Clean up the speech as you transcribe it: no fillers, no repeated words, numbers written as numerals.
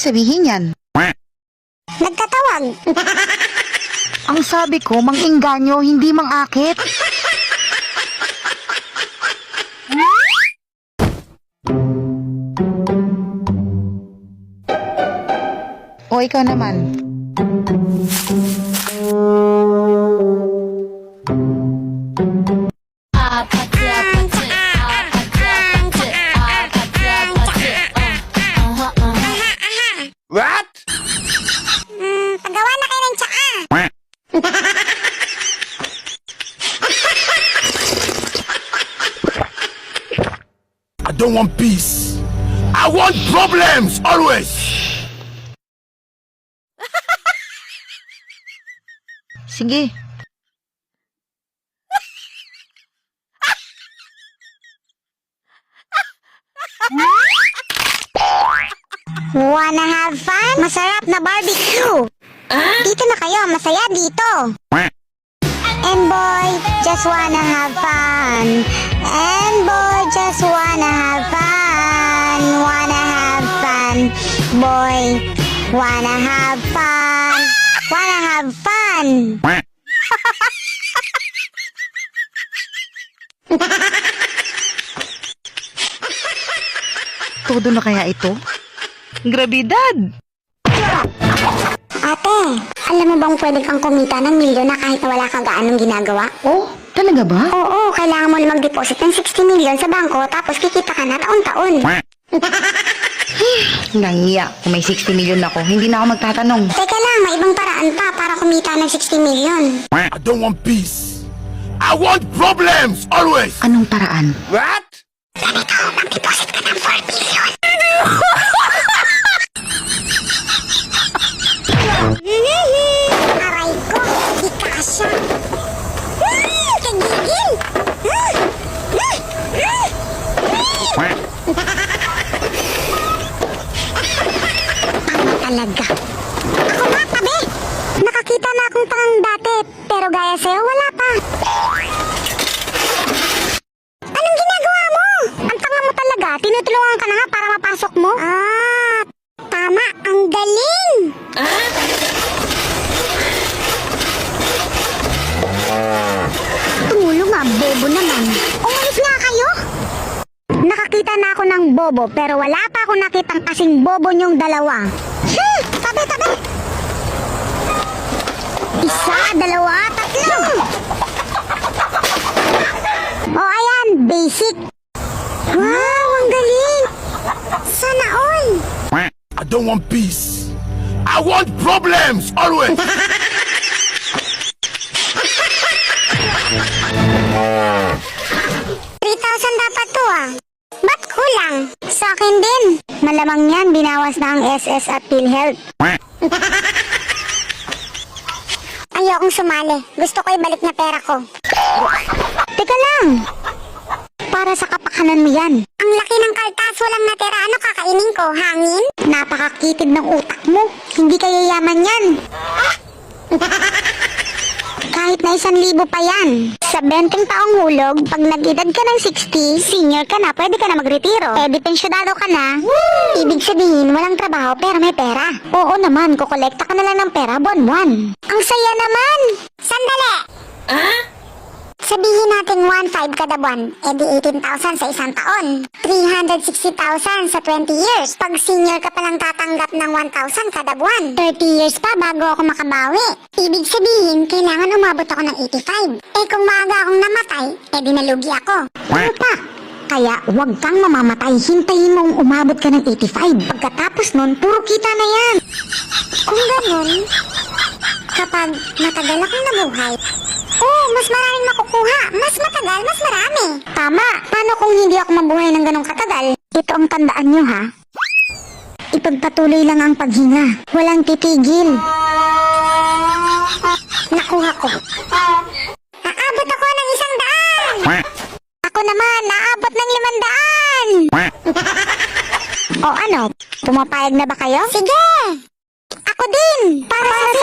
sabihin yan? Nagtatawag. Ang sabi ko, mang-engganyo, hindi mang-akit. O ikaw naman. What? Paggawa na kayo ng tsaa. I don't want peace. I want problems always. Sige. Wanna have fun? Masarap na barbecue. Dito na kayo, masaya dito. And boy, just wanna have fun. And boy, just wanna have fun. Wanna have fun. Boy, wanna have fun. Wanna have fun. Todo na kaya ito? Grabidad! Ate, alam mo bang pwede kang kumita ng milyon na kahit na wala kang gaanong ginagawa? Oh, talaga ba? Oo, kailangan mo lang mag-deposit ng 60 million sa bangko tapos kikita ka na taon-taon. Nahiya. Kung may 60 million ako, hindi na ako magtatanong. Teka lang, may ibang paraan pa para kumita ng 60 million. I don't want peace. I want problems always. Anong paraan? What? Ganito, mag-deposit ka ng 4 million. Aray ko, di kasya. Kagigil! Tama talaga. Ako nga, tabi! Nakakita na akong tangang dati, pero gaya sa'yo, wala pa. Anong ginagawa mo? Ang tanga mo talaga. Tinutulungan ka na nga para mapasok mo. Tama. Ang galing. Tumulong nga, bobo naman. Umalis nga kayo. Nakakita na ako ng bobo, pero wala pa ako nakitang kasing bobo niyong dalawa. Tabi, tabi. Isa, dalawa, tatlo. Oh, ayan, basic. Wow, ang galing. Sana all. I don't want peace. I want problems always. 3,000 dapat to ah. Ba't kulang? Sa akin din. Malamang yan, binawas na ang SS at PhilHealth. Ayokong sumali. Gusto ko ibalik na pera ko. Teka lang. Para sa kapakanan mo yan. Ang laki ng kaltas, walang natira. Ano kakainin ko? Hangin? Napakakitid ng utak mo. Hindi kaya yaman yan. Kahit na 1,000 pa yan. Sa 20 taong hulog, pag nag-edad ka ng 60, senior ka na, pwede ka na magretiro. Eh, depensyonado ka na. Ibig sabihin, walang trabaho pero may pera. Oo naman, kukolekta ka na lang ng pera buwan-buwan. Ang saya naman! Sandali! Sabihin natin 1,500 kada buwan, edi 18,000 sa isang taon. 360,000 sa 20 years. Pag senior ka palang tatanggap ng 1,000 kada buwan. 30 years pa bago ako makabawi. Ibig sabihin, kailangan umabot ako ng 85. Eh kung maaga akong namatay, edi nalugi ako. Ano pa? Kaya huwag kang mamamatay, hintayin mong umabot ka ng 85. Pagkatapos nun, puro kita na yan. Kung ganun, kapag matagal akong nabuhay, mas maraming makukuha. Mas matagal, mas marami. Tama. Paano kung hindi ako mabuhay ng ganong katagal? Ito ang tandaan nyo ha. Ipagpatuloy lang ang paghinga. Walang titigil. Nakuha ko. Naabot ako ng 100. Ako naman, naabot ng 500. O ano, pumapayag na ba kayo? Sige! Ako din! Para sa